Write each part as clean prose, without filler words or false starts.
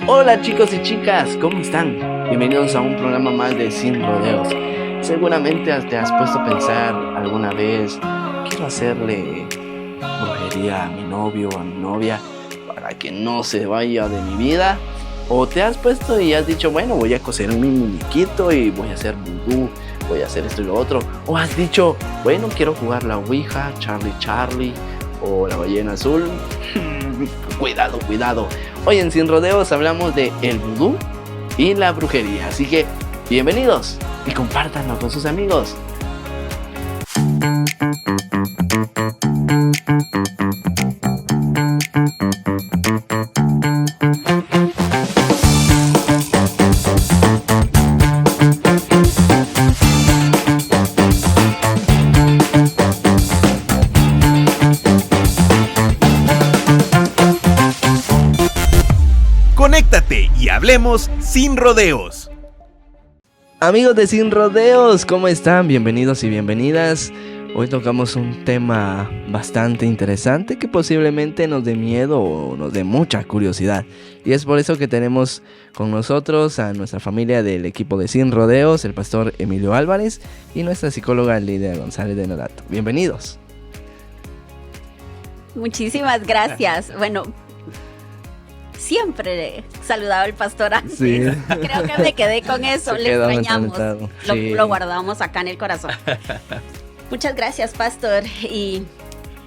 Hola chicos y chicas, ¿cómo están? Bienvenidos a un programa más de Sin Rodeos. Seguramente te has puesto a pensar alguna vez, quiero hacerle brujería a mi novio o a mi novia para que no se vaya de mi vida. O te has puesto y has dicho, bueno, voy a coser mi muñequito y voy a hacer vudú, voy a hacer esto y lo otro. O has dicho, bueno, quiero jugar la Ouija, Charlie o la ballena azul. Cuidado, cuidado. Hoy en Sin Rodeos hablamos de el vudú y la brujería. Así que, bienvenidos y compártanlo con sus amigos. Conéctate y hablemos sin rodeos. Amigos de Sin Rodeos, ¿cómo están? Bienvenidos y bienvenidas. Hoy tocamos un tema bastante interesante que posiblemente nos dé miedo o nos dé mucha curiosidad. Y es por eso que tenemos con nosotros a nuestra familia del equipo de Sin Rodeos, el pastor Emilio Álvarez y nuestra psicóloga Lidia González de Norato. Bienvenidos. Muchísimas gracias. Bueno, siempre saludaba al pastor antes. Sí. Creo que me quedé con eso. Le extrañamos. Sí. Lo guardamos acá en el corazón. Muchas gracias, pastor. Y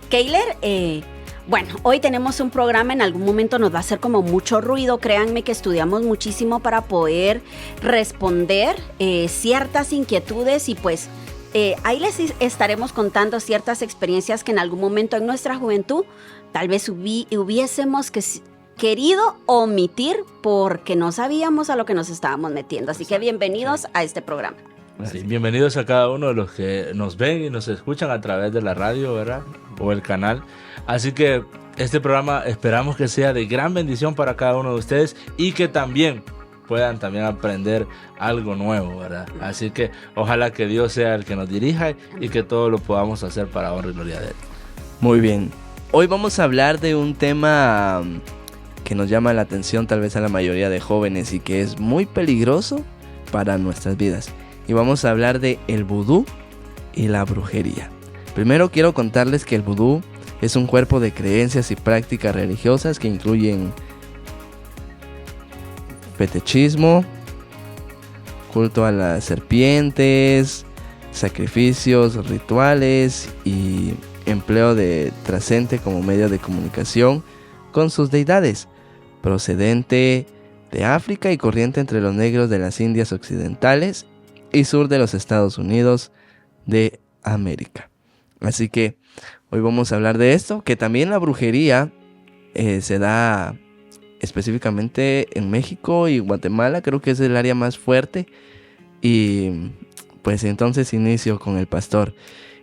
Keiler, bueno, hoy tenemos un programa, en algún momento nos va a hacer como mucho ruido. Créanme que estudiamos muchísimo para poder responder ciertas inquietudes y pues ahí les estaremos contando ciertas experiencias que en algún momento en nuestra juventud tal vez hubiésemos querido omitir porque no sabíamos a lo que nos estábamos metiendo. Así que bienvenidos a este programa. Sí, bienvenidos a cada uno de los que nos ven y nos escuchan a través de la radio, ¿verdad? O el canal. Así que este programa esperamos que sea de gran bendición para cada uno de ustedes y que también puedan aprender algo nuevo, ¿verdad? Así que ojalá que Dios sea el que nos dirija y que todo lo podamos hacer para honra y gloria de Él. Muy bien. Hoy vamos a hablar de un tema que nos llama la atención tal vez a la mayoría de jóvenes y que es muy peligroso para nuestras vidas. Y vamos a hablar de el vudú y la brujería. Primero quiero contarles que el vudú es un cuerpo de creencias y prácticas religiosas que incluyen fetichismo, culto a las serpientes, sacrificios rituales y empleo de trascendente como medio de comunicación con sus deidades, procedente de África y corriente entre los negros de las Indias occidentales y sur de los Estados Unidos de América. Así que hoy vamos a hablar de esto, que también la brujería se da específicamente en México y Guatemala, creo que es el área más fuerte. Y pues entonces inicio con el pastor.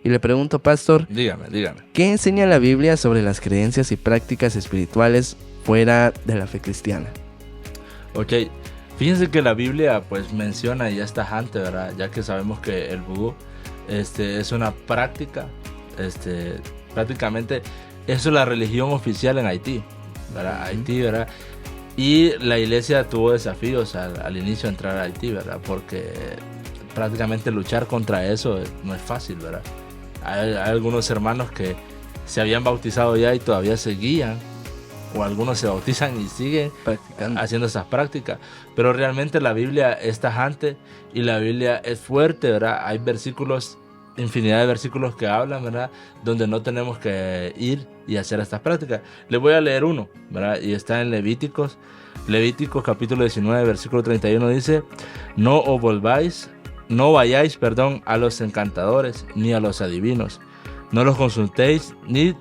Y le pregunto, pastor, Dígame. ¿qué enseña la Biblia sobre las creencias y prácticas espirituales fuera de la fe cristiana? Ok, fíjense que la Biblia pues menciona ya esta tajante, ¿verdad? Ya que sabemos que el vudú es una práctica, prácticamente eso es la religión oficial en Haití, ¿verdad? Haití, ¿verdad? Y la iglesia tuvo desafíos al inicio de entrar a Haití, ¿verdad? Porque prácticamente luchar contra eso no es fácil, ¿verdad? Hay algunos hermanos que se habían bautizado ya y todavía seguían, o algunos se bautizan y siguen Practicando. haciendo esas prácticas, pero realmente la Biblia es tajante y la Biblia es fuerte, ¿verdad? Hay versículos, infinidad de versículos que hablan, ¿verdad? Donde no tenemos que ir y hacer estas prácticas. Les voy a leer uno, ¿verdad? Y está en Levíticos capítulo 19, versículo 31, dice: no vayáis a los encantadores ni a los adivinos, no los consultéis ni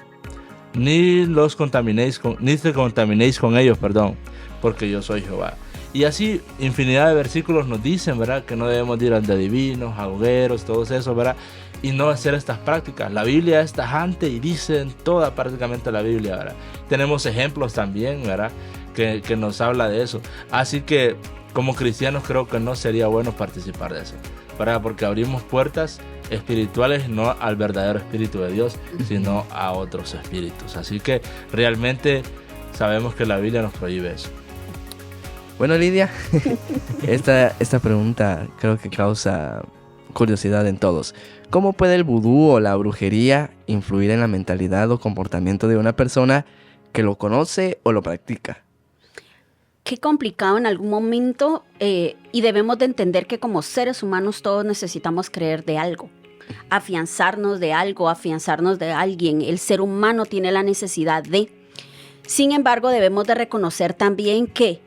te contaminéis con ellos, porque yo soy Jehová. Y así infinidad de versículos nos dicen, ¿verdad? Que no debemos ir a adivinos, a hogueros, todo eso, ¿verdad? Y no hacer estas prácticas. La Biblia es tajante y dice en toda prácticamente la Biblia, ¿verdad? Tenemos ejemplos también, ¿verdad? Que nos habla de eso. Así que como cristianos creo que no sería bueno participar de eso, ¿verdad? Porque abrimos puertas espirituales no al verdadero Espíritu de Dios, sino a otros espíritus. Así que realmente sabemos que la Biblia nos prohíbe eso. Bueno, Lidia, esta pregunta creo que causa curiosidad en todos. ¿Cómo puede el vudú o la brujería influir en la mentalidad o comportamiento de una persona que lo conoce o lo practica? Qué complicado en algún momento, y debemos de entender que como seres humanos todos necesitamos creer de algo, afianzarnos de algo, afianzarnos de alguien. El ser humano tiene la necesidad de. Sin embargo, debemos de reconocer también que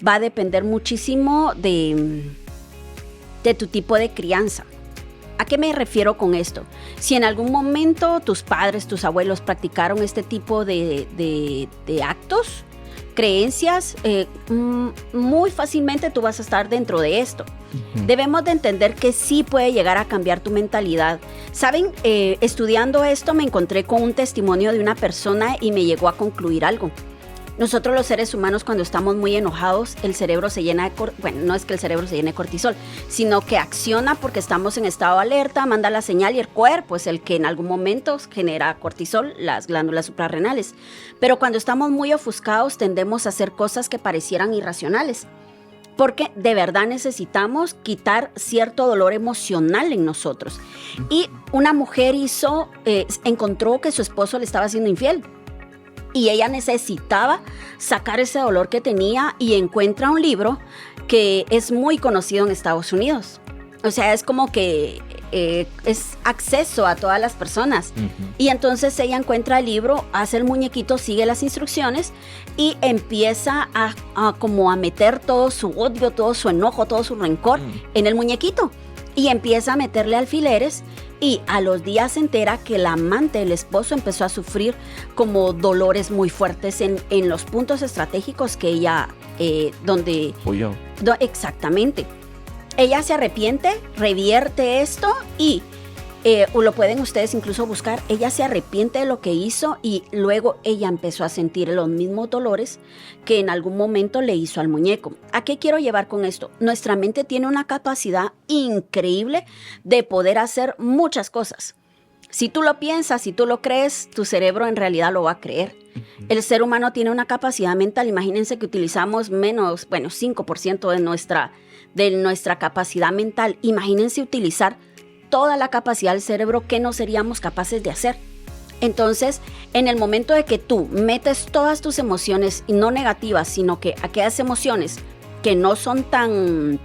va a depender muchísimo de tu tipo de crianza. ¿A qué me refiero con esto? Si en algún momento tus padres, tus abuelos practicaron este tipo de actos, creencias, muy fácilmente tú vas a estar dentro de esto. Debemos de entender que sí puede llegar a cambiar tu mentalidad. Saben, estudiando esto me encontré con un testimonio de una persona y me llegó a concluir algo. Nosotros los seres humanos cuando estamos muy enojados, el cerebro se llena de bueno, no es que el cerebro se llene de cortisol, sino que acciona porque estamos en estado de alerta, manda la señal y el cuerpo es el que en algún momento genera cortisol, las glándulas suprarrenales. Pero cuando estamos muy ofuscados tendemos a hacer cosas que parecieran irracionales, porque de verdad necesitamos quitar cierto dolor emocional en nosotros. Y una mujer encontró que su esposo le estaba siendo infiel. Y ella necesitaba sacar ese dolor que tenía y encuentra un libro que es muy conocido en Estados Unidos. O sea, es como que es acceso a todas las personas. Y entonces ella encuentra el libro, hace el muñequito, sigue las instrucciones y empieza a meter todo su odio, todo su enojo, todo su rencor en el muñequito. Y empieza a meterle alfileres y a los días se entera que el amante, el esposo, empezó a sufrir como dolores muy fuertes en los puntos estratégicos que ella, donde... Huyó. Exactamente. Ella se arrepiente, revierte esto y lo pueden ustedes incluso buscar. Ella se arrepiente de lo que hizo y luego ella empezó a sentir los mismos dolores que en algún momento le hizo al muñeco. ¿A qué quiero llevar con esto? Nuestra mente tiene una capacidad increíble de poder hacer muchas cosas. Si tú lo piensas, si tú lo crees, tu cerebro en realidad lo va a creer. El ser humano tiene una capacidad mental. Imagínense que utilizamos 5% de nuestra capacidad mental. Imagínense utilizar toda la capacidad del cerebro que no seríamos capaces de hacer. Entonces, en el momento de que tú metes todas tus emociones, y no negativas, sino que aquellas emociones que no son tan...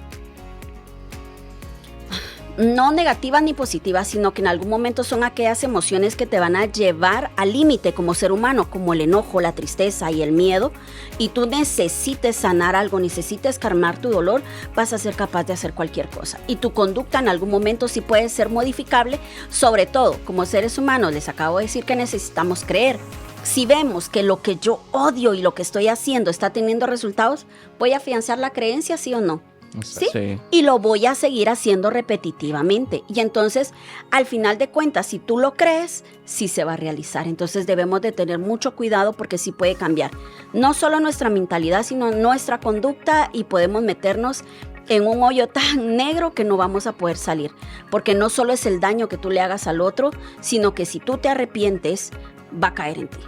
no negativas ni positivas, sino que en algún momento son aquellas emociones que te van a llevar al límite como ser humano, como el enojo, la tristeza y el miedo, y tú necesites sanar algo, necesites calmar tu dolor, vas a ser capaz de hacer cualquier cosa. Y tu conducta en algún momento sí puede ser modificable, sobre todo como seres humanos. Les acabo de decir que necesitamos creer. Si vemos que lo que yo odio y lo que estoy haciendo está teniendo resultados, ¿voy a afianzar la creencia, sí o no? ¿Sí? Sí. Y lo voy a seguir haciendo repetitivamente. Y entonces, al final de cuentas, si tú lo crees, sí se va a realizar. Entonces debemos de tener mucho cuidado porque sí puede cambiar. No solo nuestra mentalidad, sino nuestra conducta y podemos meternos en un hoyo tan negro que no vamos a poder salir. Porque no solo es el daño que tú le hagas al otro, sino que si tú te arrepientes, va a caer en ti.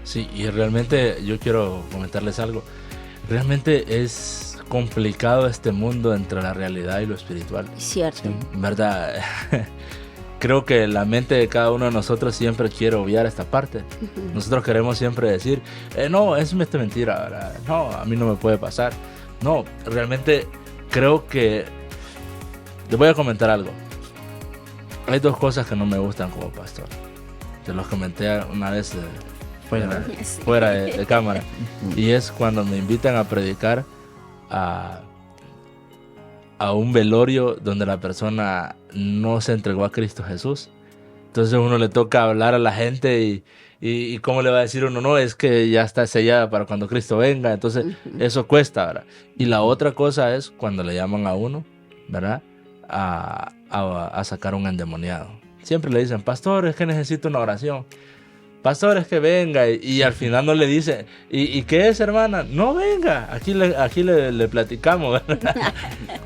Sí, y realmente yo quiero comentarles algo. Realmente es complicado este mundo entre la realidad y lo espiritual. Cierto. Sí, ¿verdad? Creo que la mente de cada uno de nosotros siempre quiere obviar esta parte. Nosotros queremos siempre decir, no, es mentira, ¿verdad? No, a mí no me puede pasar. No, realmente creo que... Les voy a comentar algo. Hay dos cosas que no me gustan como pastor. Te los comenté una vez fuera de cámara. Y es cuando me invitan a predicar a un velorio donde la persona no se entregó a Cristo Jesús. Entonces uno le toca hablar a la gente y cómo le va a decir uno, no, es que ya está sellada para cuando Cristo venga. Entonces eso cuesta, ¿verdad? Y la otra cosa es cuando le llaman a uno, ¿verdad? A sacar un endemoniado. Siempre le dicen, pastor, es que necesito una oración. Pastor, es que venga, y al final no le dice, ¿y qué es, hermana? No, venga, aquí le platicamos, ¿verdad?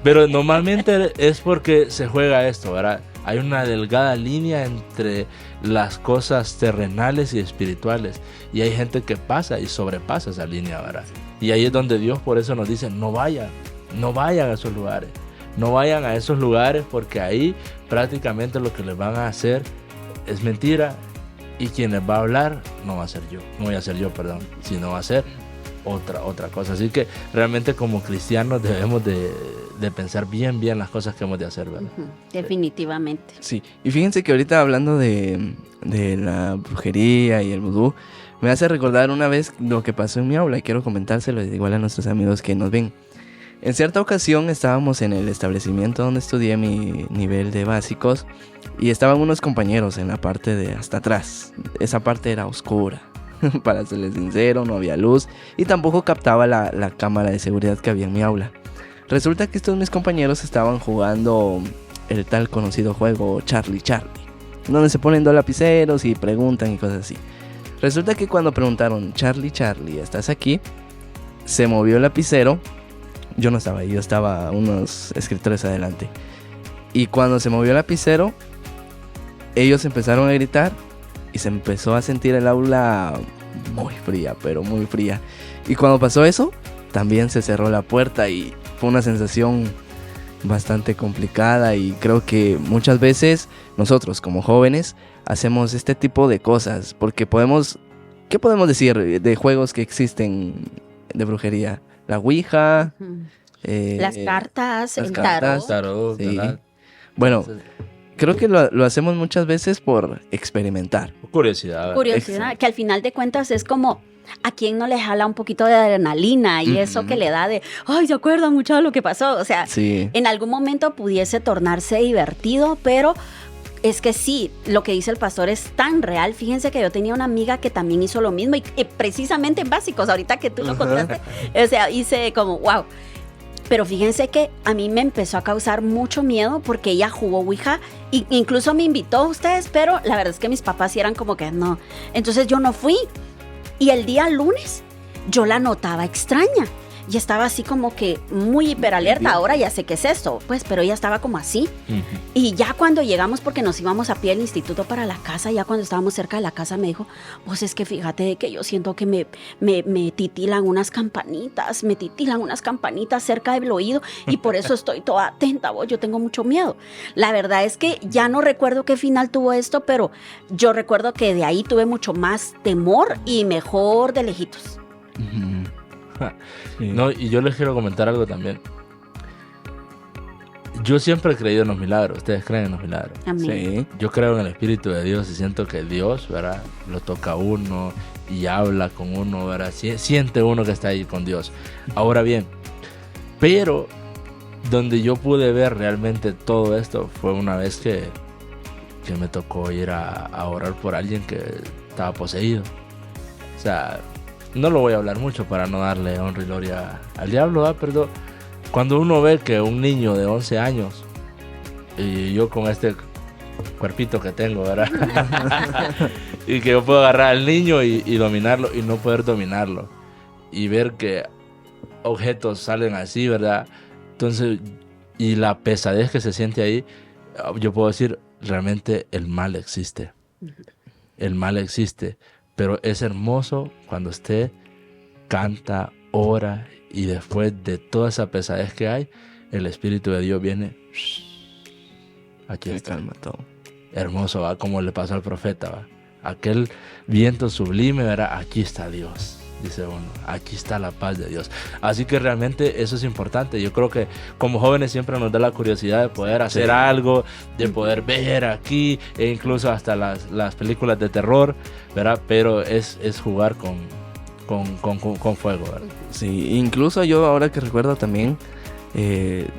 Pero normalmente es porque se juega esto, ¿verdad? Hay una delgada línea entre las cosas terrenales y espirituales, y hay gente que pasa y sobrepasa esa línea, ¿verdad? Y ahí es donde Dios por eso nos dice, no vayan a esos lugares. No vayan a esos lugares porque ahí prácticamente lo que les van a hacer es mentira. Y quien les va a hablar no va a ser yo. No voy a ser yo, perdón. Sino va a ser otra cosa. Así que realmente como cristianos debemos de pensar bien las cosas que hemos de hacer, ¿verdad? Definitivamente. Sí, y fíjense que ahorita hablando de la brujería y el vudú, me hace recordar una vez lo que pasó en mi aula y quiero comentárselo igual a nuestros amigos que nos ven. En cierta ocasión estábamos en el establecimiento donde estudié mi nivel de básicos y estaban unos compañeros en la parte de hasta atrás. Esa parte era oscura, para serles sincero, no había luz y tampoco captaba la cámara de seguridad que había en mi aula. Resulta que estos mis compañeros estaban jugando el tal conocido juego Charlie, donde se ponen 2 lapiceros y preguntan y cosas así. Resulta que cuando preguntaron, Charlie, ¿estás aquí? Se movió el lapicero. Yo no estaba ahí, yo estaba unos escritores adelante. Y cuando se movió el lapicero, ellos empezaron a gritar y se empezó a sentir el aula muy fría, pero muy fría. Y cuando pasó eso, también se cerró la puerta y fue una sensación bastante complicada. Y creo que muchas veces nosotros como jóvenes hacemos este tipo de cosas porque ¿qué podemos decir de juegos que existen de brujería? La Ouija, las cartas, el tarot, sí. ¿verdad? Bueno, creo que lo hacemos muchas veces por experimentar. Curiosidad. Curiosidad, que al final de cuentas es como a quien no le jala un poquito de adrenalina y eso que le da de, ay, ¿se acuerdan mucho de lo que pasó? O sea, sí. En algún momento pudiese tornarse divertido, pero es que sí, lo que dice el pastor es tan real. Fíjense que yo tenía una amiga que también hizo lo mismo y precisamente en básicos, ahorita que tú lo contaste, o sea, hice como, wow. Pero fíjense que a mí me empezó a causar mucho miedo porque ella jugó Ouija e incluso me invitó a ustedes, pero la verdad es que mis papás sí eran como que no. Entonces yo no fui. Y el día lunes yo la notaba extraña. Y estaba así como que muy hiperalerta. Ahora ya sé qué es esto, pues, pero ella estaba como así. Y ya cuando llegamos, porque nos íbamos a pie al instituto para la casa, ya cuando estábamos cerca de la casa me dijo, pues es que fíjate que yo siento que me titilan unas campanitas cerca del oído y por eso estoy toda atenta, vos, yo tengo mucho miedo. La verdad es que ya no recuerdo qué final tuvo esto, pero yo recuerdo que de ahí tuve mucho más temor y mejor de lejitos. Sí. No, y yo les quiero comentar algo también. Yo siempre he creído en los milagros. ¿Ustedes creen en los milagros? Amén. Sí. Yo creo en el Espíritu de Dios y siento que Dios, ¿verdad?, lo toca a uno y habla con uno, ¿verdad? Siente uno que está ahí con Dios. Ahora bien, pero donde yo pude ver realmente todo esto fue una vez que me tocó ir a orar por alguien que estaba poseído. O sea, no lo voy a hablar mucho para no darle honra y gloria al diablo, ¿verdad? Pero cuando uno ve que un niño de 11 años, y yo con este cuerpito que tengo, ¿verdad? Y que yo puedo agarrar al niño y dominarlo y no poder dominarlo. Y ver que objetos salen así, ¿verdad? Entonces, y la pesadez que se siente ahí, yo puedo decir, realmente el mal existe. El mal existe. Pero es hermoso cuando usted canta, ora y después de toda esa pesadez que hay, el Espíritu de Dios viene. Aquí está. Calma todo. Hermoso, ¿va? Como le pasó al profeta, ¿va? Aquel viento sublime, ¿verdad? Aquí está Dios, dice uno. Aquí está la paz de Dios. Así que realmente eso es importante. Yo creo que como jóvenes siempre nos da la curiosidad de poder hacer algo, de poder ver aquí, e incluso hasta las películas de terror, ¿verdad? Pero es jugar con fuego, ¿verdad? Sí, incluso yo ahora que recuerdo también,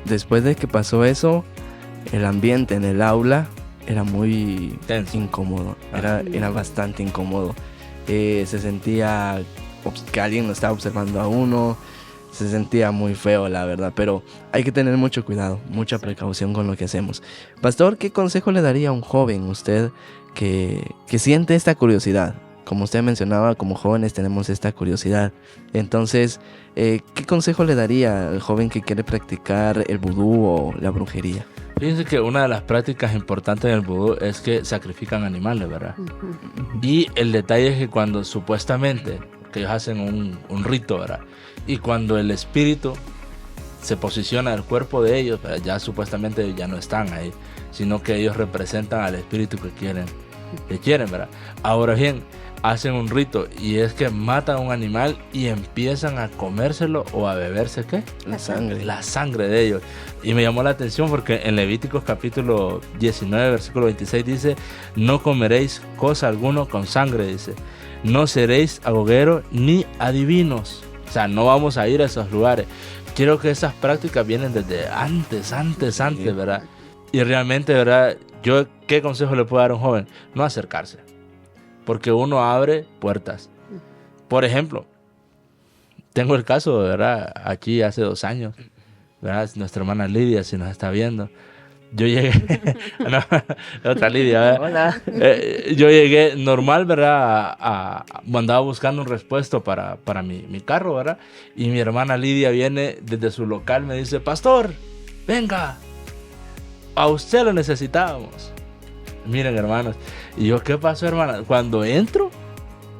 después de que pasó eso, el ambiente en el aula era muy tenso, incómodo, era bastante incómodo. Se sentía que alguien lo estaba observando a uno, se sentía muy feo, la verdad, pero hay que tener mucho cuidado, mucha precaución con lo que hacemos. Pastor, ¿qué consejo le daría a un joven, usted, que siente esta curiosidad? Como usted mencionaba, como jóvenes tenemos esta curiosidad. Entonces, ¿qué consejo le daría al joven que quiere practicar el vudú o la brujería? Fíjense que una de las prácticas importantes del vudú es que sacrifican animales, ¿verdad? Y el detalle es que cuando supuestamente que ellos hacen un rito, ¿verdad? Y cuando el espíritu se posiciona en el cuerpo de ellos, ya supuestamente ya no están ahí, sino que ellos representan al espíritu que quieren, ¿verdad? Ahora bien, hacen un rito y es que matan a un animal y empiezan a comérselo o a beberse, ¿qué? La sangre de ellos. Y me llamó la atención porque en Levíticos capítulo 19, versículo 26 dice: no comeréis cosa alguno con sangre, dice. No seréis agogueros ni adivinos. O sea, no vamos a ir a esos lugares. Quiero que esas prácticas vienen desde antes, ¿verdad? Y realmente, ¿verdad? Yo, ¿qué consejo le puedo dar a un joven? No acercarse. Porque uno abre puertas. Por ejemplo, tengo el caso, ¿verdad? Aquí hace 2 años, ¿verdad? Nuestra hermana Lidia, si nos está viendo. Yo llegué... no, otra Lidia, ¿verdad? Hola. Yo llegué normal, ¿verdad? Andaba buscando un repuesto para mi carro, ¿verdad? Y mi hermana Lidia viene desde su local, me dice: pastor, venga, a usted lo necesitábamos. Miren, hermanos. Y yo, ¿qué pasó, hermana? Cuando entro,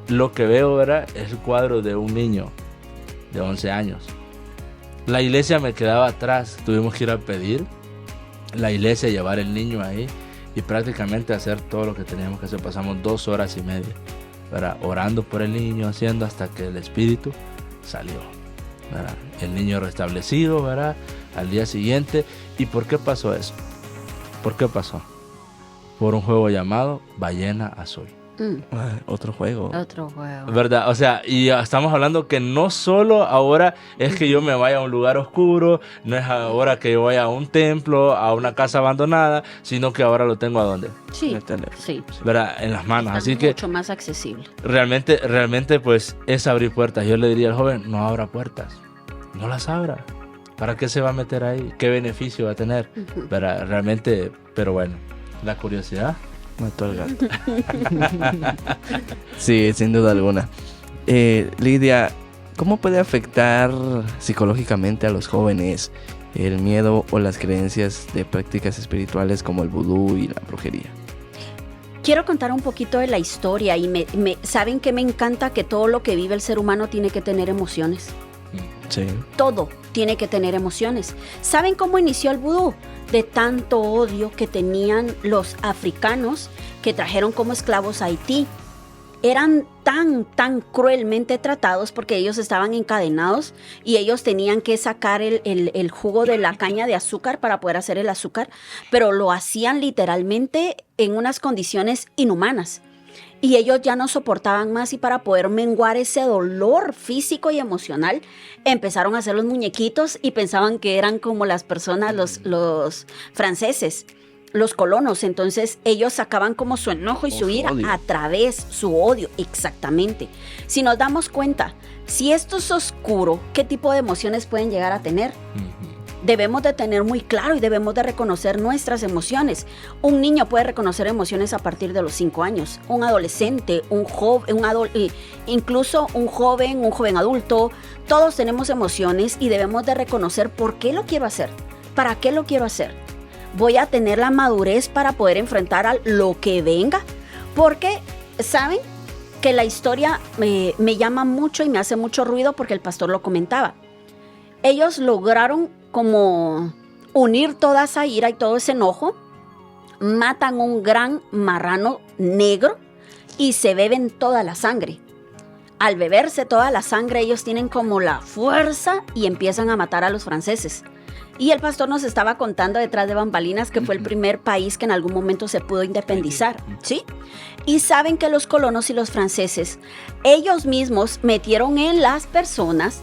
lo que veo, ¿verdad? Es el cuadro de un niño de 11 años. La iglesia me quedaba atrás. Tuvimos que ir a pedir la iglesia, llevar el niño ahí y prácticamente hacer todo lo que teníamos que hacer. Pasamos 2 horas y media, ¿verdad? Orando por el niño, haciendo hasta que el espíritu salió, ¿verdad? El niño restablecido, ¿verdad? Al día siguiente. ¿Y por qué pasó eso? ¿Por qué pasó? Por un juego llamado Ballena Azul. Otro juego. ¿Verdad? O sea, y estamos hablando que no solo ahora es que yo me vaya a un lugar oscuro, no es ahora que yo vaya a un templo, a una casa abandonada, sino que ahora lo tengo ¿a dónde? Sí, En el teléfono. sí. ¿Verdad? En las manos. Está Así que mucho más accesible. realmente pues es abrir puertas. Yo le diría al joven: no abra puertas, no las abra. ¿Para qué se va a meter ahí? ¿Qué beneficio va a tener? ¿Verdad? Realmente, pero bueno, la curiosidad mató al gato. Sí, sin duda alguna. Lidia, ¿cómo puede afectar psicológicamente a los jóvenes el miedo o las creencias de prácticas espirituales como el vudú y la brujería? Quiero contar un poquito de la historia y saben que me encanta que todo lo que vive el ser humano tiene que tener emociones. Sí. Todo tiene que tener emociones. ¿Saben cómo inició el vudú? De tanto odio que tenían los africanos que trajeron como esclavos a Haití. Eran tan cruelmente tratados porque ellos estaban encadenados y ellos tenían que sacar el jugo de la caña de azúcar para poder hacer el azúcar, pero lo hacían literalmente en unas condiciones inhumanas. Y ellos ya no soportaban más y para poder menguar ese dolor físico y emocional, empezaron a hacer los muñequitos y pensaban que eran como las personas, los franceses, los colonos. Entonces ellos sacaban como su enojo y su ira a través, su odio, exactamente. Si nos damos cuenta, si esto es oscuro, ¿qué tipo de emociones pueden llegar a tener? Debemos de tener muy claro y debemos de reconocer nuestras emociones. Un niño puede reconocer emociones a partir de los 5 años. Un adolescente, un joven, incluso un joven adulto. Todos tenemos emociones y debemos de reconocer por qué lo quiero hacer. ¿Para qué lo quiero hacer? Voy a tener la madurez para poder enfrentar a lo que venga. Porque, ¿saben? Que la historia me llama mucho y me hace mucho ruido porque el pastor lo comentaba. Ellos lograron como unir toda esa ira y todo ese enojo, matan un gran marrano negro y se beben toda la sangre. Al beberse toda la sangre, ellos tienen como la fuerza y empiezan a matar a los franceses. Y el pastor nos estaba contando detrás de bambalinas que fue el primer país que en algún momento se pudo independizar, ¿sí? Y saben que los colonos y los franceses, ellos mismos metieron en las personas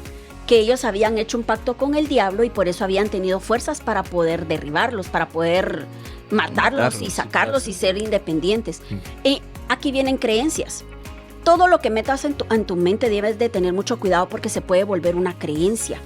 que ellos habían hecho un pacto con el diablo y por eso habían tenido fuerzas para poder derribarlos, para poder matarlos y sacarlos y ser independientes. Y aquí vienen creencias. Todo lo que metas en tu mente debes de tener mucho cuidado porque se puede volver una creencia.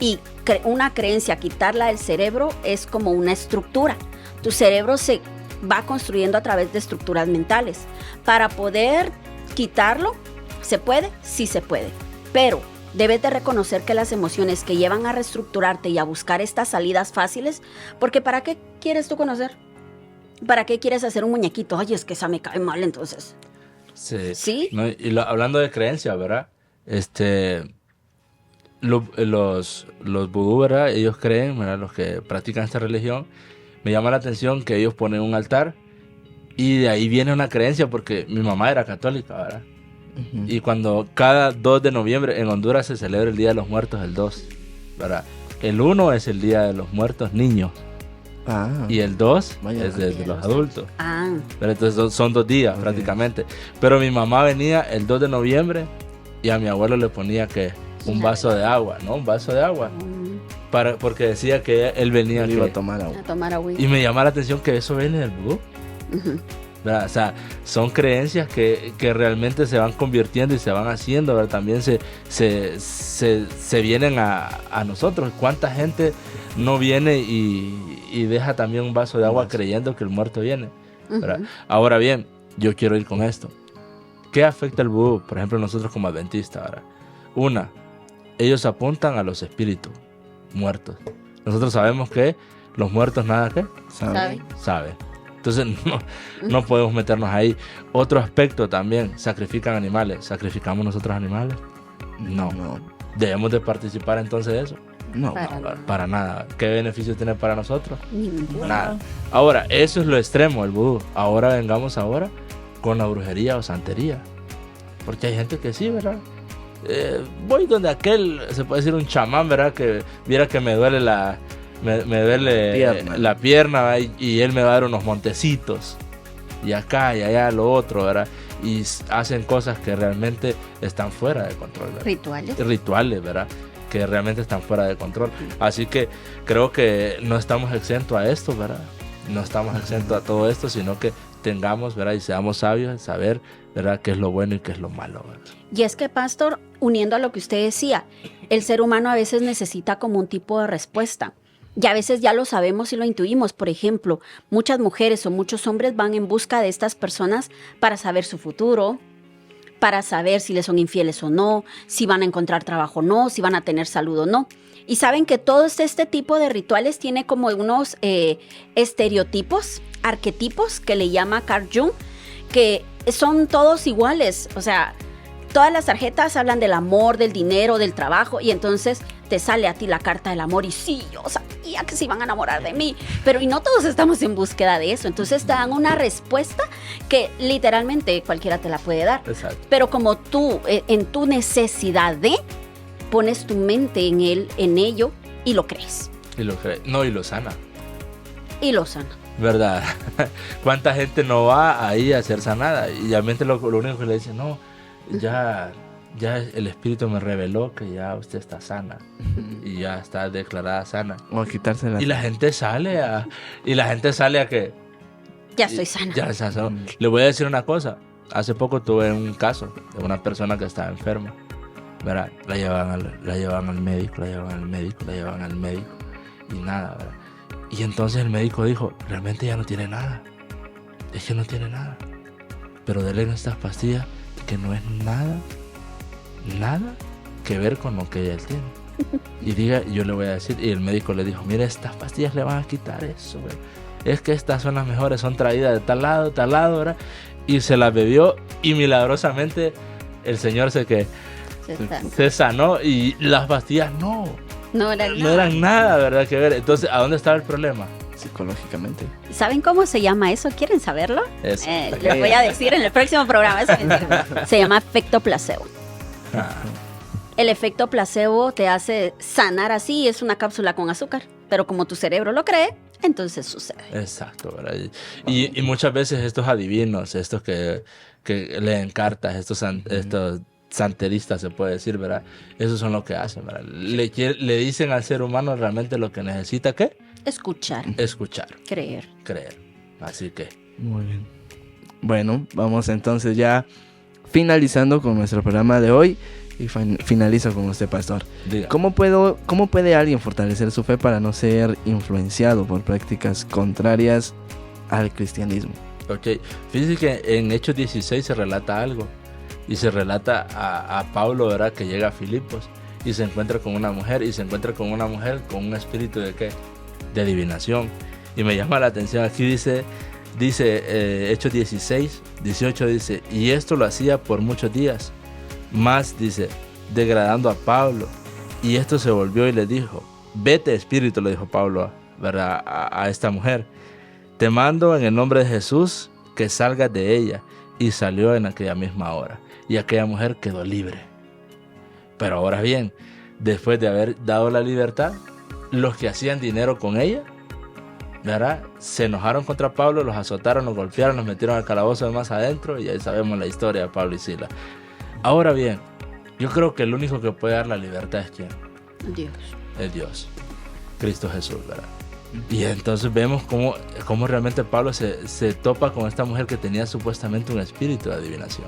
Y una creencia, quitarla del cerebro es como una estructura. Tu cerebro se va construyendo a través de estructuras mentales. Para poder quitarlo, ¿se puede? Sí se puede. Pero debes de reconocer que las emociones que llevan a reestructurarte y a buscar estas salidas fáciles, porque ¿para qué quieres tú conocer? ¿Para qué quieres hacer un muñequito? Ay, es que esa me cae mal, entonces. Sí. ¿Sí? No, y hablando de creencias, ¿verdad? los vudú, ¿verdad? Ellos creen, ¿verdad? Los que practican esta religión, me llama la atención que ellos ponen un altar y de ahí viene una creencia porque mi mamá era católica, ¿verdad? Ujú. Y cuando cada 2 de noviembre en Honduras se celebra el Día de los Muertos el 2, ¿verdad? El 1 es el Día de los Muertos Niños Ah, y el 2 Vaya, es de los adultos. Ah, Pero entonces son 2 días Ok. prácticamente. Pero mi mamá venía el 2 de noviembre y a mi abuelo le ponía que un vaso de agua, ¿no? Un vaso de agua. Porque decía que él venía él iba a que- tomar agua. a tomar agua. y me llama la atención que eso viene del vudú. Ujú. ¿Verdad? O sea, son creencias que realmente se van convirtiendo y se van haciendo, ¿verdad? También se vienen a nosotros. ¿Cuánta gente no viene y deja también un vaso de agua vaso. creyendo que el muerto viene? ¿Verdad? Ujú. Ahora bien, yo quiero ir con esto. ¿Qué afecta el vudú? Por ejemplo, nosotros como adventistas, ¿verdad? Una, ellos apuntan a los espíritus muertos. Nosotros sabemos que los muertos nada que ¿Sabe? sabe. Entonces no podemos meternos ahí. Otro aspecto también, sacrifican animales. ¿Sacrificamos nosotros animales? No. No. ¿Debemos de participar entonces de eso? No. Para nada. ¿Qué beneficio tiene para nosotros? Ninguno. Nada. Ahora, eso es lo extremo, el vudú. Ahora vengamos con la brujería o santería. Porque hay gente que sí, ¿verdad? Voy donde aquel, se puede decir un chamán, ¿verdad? Que viera que me duele me duele la pierna, ¿verdad? Y él me va a dar unos montecitos. Y acá y allá lo otro, ¿verdad? Y hacen cosas que realmente están fuera de control, ¿verdad? Rituales, ¿verdad? Que realmente están fuera de control. Así que creo que no estamos exentos a esto, ¿verdad? No estamos exentos a todo esto, sino que tengamos, ¿verdad? Y seamos sabios en saber, ¿verdad? Qué es lo bueno y qué es lo malo, ¿verdad? Y es que, pastor, uniendo a lo que usted decía, el ser humano a veces necesita como un tipo de respuesta. Y a veces ya lo sabemos y lo intuimos. Por ejemplo, muchas mujeres o muchos hombres van en busca de estas personas para saber su futuro, para saber si les son infieles o no, si van a encontrar trabajo o no, si van a tener salud o no. Y saben que todo este tipo de rituales tiene como unos estereotipos, arquetipos, que le llama Carl Jung, que son todos iguales. O sea, todas las tarjetas hablan del amor, del dinero, del trabajo, y entonces te sale a ti la carta del amor y sí, yo sabía que se iban a enamorar de mí, pero y no todos estamos en búsqueda de eso. Entonces te dan una respuesta que literalmente cualquiera te la puede dar. Exacto. Pero como tú, en tu necesidad pones tu mente en ello y lo crees. Y lo cree. No, y lo sana. Y lo sana. ¿Verdad? ¿Cuánta gente no va ahí a ser sanada? Y realmente lo único que le dice, no, ya el espíritu me reveló que ya usted está sana. Y ya está declarada sana. O a quitársela. Y la gente sale a que Ya estoy sana. ya está sana. Le voy a decir una cosa. Hace poco tuve un caso de una persona que estaba enferma. ¿Verdad? La llevaban al médico y nada, ¿verdad? Y entonces el médico dijo, realmente ya no tiene nada. Es que no tiene nada. Pero denle estas pastillas que no es nada que ver con lo que ella tiene. Y yo le voy a decir, y el médico le dijo, mire, estas pastillas le van a quitar eso, güey. Es que estas son las mejores, son traídas de tal lado, ¿verdad? Y se las bebió y milagrosamente el señor se sanó y las pastillas no eran nada, ¿verdad? Que ver. Entonces, ¿a dónde estaba el problema? Psicológicamente. ¿Saben cómo se llama eso? ¿Quieren saberlo? Eso. Les voy a decir en el próximo programa. Se llama efecto placebo. El efecto placebo te hace sanar así, es una cápsula con azúcar, pero como tu cerebro lo cree, entonces sucede. Exacto, ¿verdad? Y muchas veces estos adivinos, estos que leen cartas, estos santeristas se puede decir, ¿verdad? Esos son lo que hacen, ¿verdad? Le dicen al ser humano realmente lo que necesita, ¿qué? Escuchar, creer. Así que Muy bien. Bueno, vamos entonces ya finalizando con nuestro programa de hoy. Y finalizo con usted, pastor. diga. ¿Cómo puede alguien fortalecer su fe para no ser influenciado por prácticas contrarias al cristianismo? Ok, fíjense que en Hechos 16 se relata algo. Y se relata a Pablo, ¿verdad? Que llega a Filipos y se encuentra con una mujer. Y se encuentra con una mujer con un espíritu de ¿qué? De adivinación. Y me llama la atención. Aquí dice Hechos 16, 18 dice, y esto lo hacía por muchos días. Más, dice, degradando a Pablo Y esto se volvió y le dijo, vete espíritu, le dijo Pablo, ¿verdad? A esta mujer. Te mando en el nombre de Jesús que salgas de ella. Y salió en aquella misma hora. Y aquella mujer quedó libre. Pero ahora bien, después de haber dado la libertad, los que hacían dinero con ella, ¿verdad? Se enojaron contra Pablo, los azotaron, los golpearon, los metieron al calabozo de más adentro. Y ahí sabemos la historia de Pablo y Silas. Ahora bien, yo creo que el único que puede dar la libertad es ¿quién? Dios. Es Dios. Cristo Jesús, ¿verdad? Y entonces vemos cómo realmente Pablo se topa con esta mujer que tenía supuestamente un espíritu de adivinación.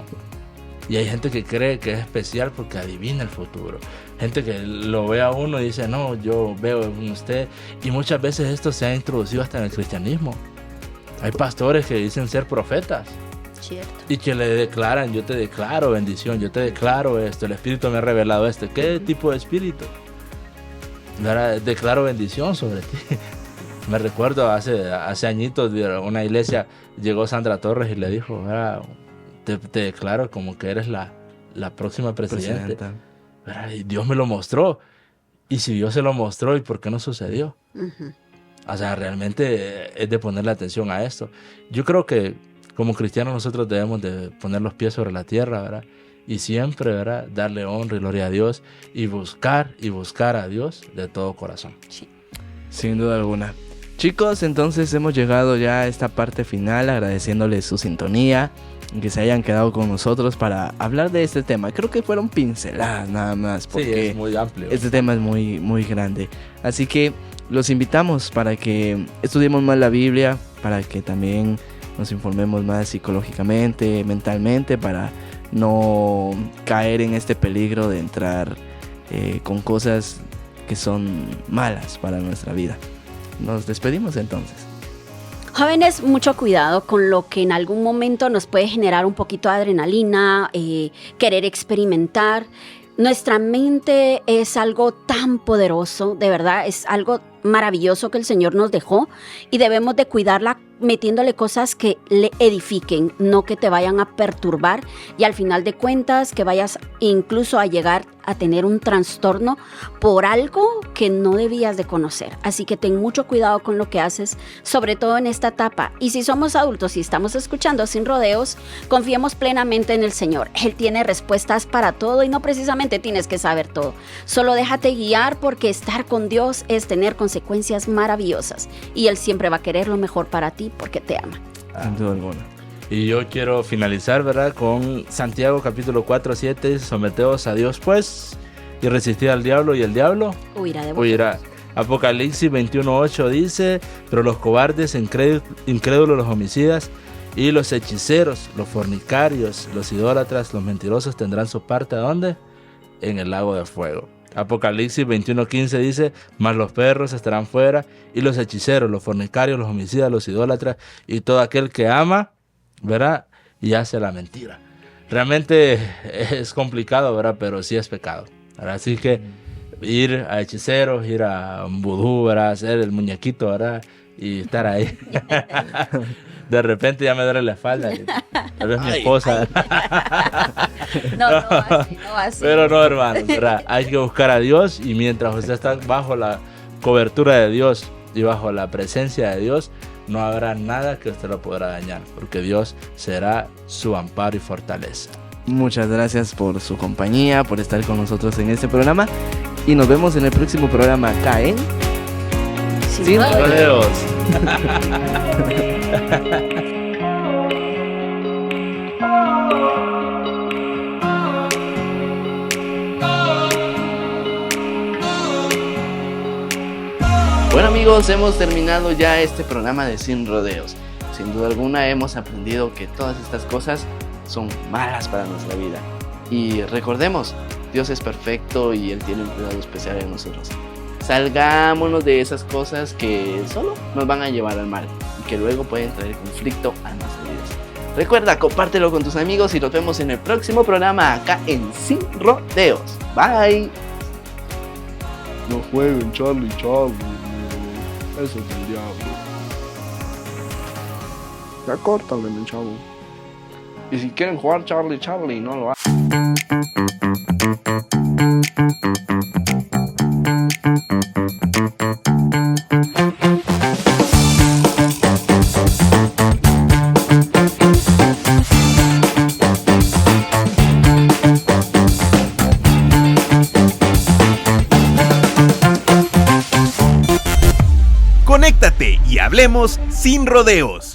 Y hay gente que cree que es especial porque adivina el futuro. Gente que lo ve a uno y dice, no, yo veo en usted. Y muchas veces esto se ha introducido hasta en el cristianismo. Hay pastores que dicen ser profetas. Cierto. Y que le declaran, yo te declaro bendición, yo te declaro esto, el Espíritu me ha revelado esto. ¿Qué tipo de espíritu? ¿Verdad? Declaro bendición sobre ti. Me recuerdo hace añitos de una iglesia, llegó Sandra Torres y le dijo, te declaro como que eres la próxima presidenta. Y Dios me lo mostró. Y si Dios se lo mostró, ¿y por qué no sucedió? Uh-huh. O sea, realmente es de ponerle atención a esto. Yo creo que como cristianos nosotros debemos de poner los pies sobre la tierra, ¿verdad? Y siempre, ¿verdad? Darle honra y gloria a Dios y buscar a Dios de todo corazón. Sí. Sin duda alguna. Chicos, entonces hemos llegado ya a esta parte final, agradeciéndoles su sintonía, que se hayan quedado con nosotros para hablar de este tema. Creo que fueron pinceladas nada más, porque sí, es muy amplio. Este tema es muy, muy grande. Así que los invitamos para que estudiemos más la Biblia, para que también nos informemos más psicológicamente, mentalmente, para no caer en este peligro de entrar con cosas que son malas para nuestra vida. Nos despedimos entonces. Jóvenes, mucho cuidado con lo que en algún momento nos puede generar un poquito de adrenalina, querer experimentar. Nuestra mente es algo tan poderoso, de verdad, es algo maravilloso que el Señor nos dejó y debemos de cuidarla metiéndole cosas que le edifiquen, no que te vayan a perturbar y al final de cuentas que vayas incluso a llegar a tener un trastorno por algo que no debías de conocer. Así que ten mucho cuidado con lo que haces, sobre todo en esta etapa. Y si somos adultos y estamos escuchando Sin Rodeos, confiemos plenamente en el Señor. Él tiene respuestas para todo y no precisamente tienes que saber todo. Solo déjate guiar porque estar con Dios es tener consecuencias maravillosas y Él siempre va a querer lo mejor para ti porque te ama. Sin duda alguna. Y yo quiero finalizar, ¿verdad? Con Santiago capítulo 4:7. Someteos a Dios pues y resistid al diablo y el diablo huirá. Apocalipsis 21:8 dice, pero los cobardes, incrédulos, los homicidas y los hechiceros, los fornicarios, los idólatras, los mentirosos tendrán su parte, ¿a dónde? En el lago de fuego. Apocalipsis 21:15 dice, mas los perros estarán fuera y los hechiceros, los fornicarios, los homicidas, los idólatras y todo aquel que ama, ¿verdad? Y hace la mentira. Realmente es complicado, ¿verdad? Pero sí es pecado, ¿verdad? Así que ir a hechiceros, ir a un vudú, ¿verdad? Hacer el muñequito, ¿verdad? Y estar ahí. De repente ya me duele la espalda. Tal vez mi esposa. No así. Pero no, hermanos, ¿verdad? Hay que buscar a Dios y mientras usted está bajo la cobertura de Dios y bajo la presencia de Dios, no habrá nada que usted lo podrá dañar, porque Dios será su amparo y fortaleza. Muchas gracias por su compañía, por estar con nosotros en este programa y nos vemos en el próximo programa acá en Sin Rodeos. Bueno amigos, hemos terminado ya este programa de Sin Rodeos. Sin duda alguna hemos aprendido que todas estas cosas son malas para nuestra vida. Y recordemos, Dios es perfecto y Él tiene un cuidado especial en nosotros. Salgámonos de esas cosas que solo nos van a llevar al mal y que luego pueden traer conflicto a nuestras vidas. Recuerda, compártelo con tus amigos y nos vemos en el próximo programa acá en Sin Rodeos. Bye. No jueguen Charlie. Eso es del diablo. Ya córtale, mi chavo. Y si quieren jugar Charlie, no lo hagan. Conéctate y hablemos sin rodeos.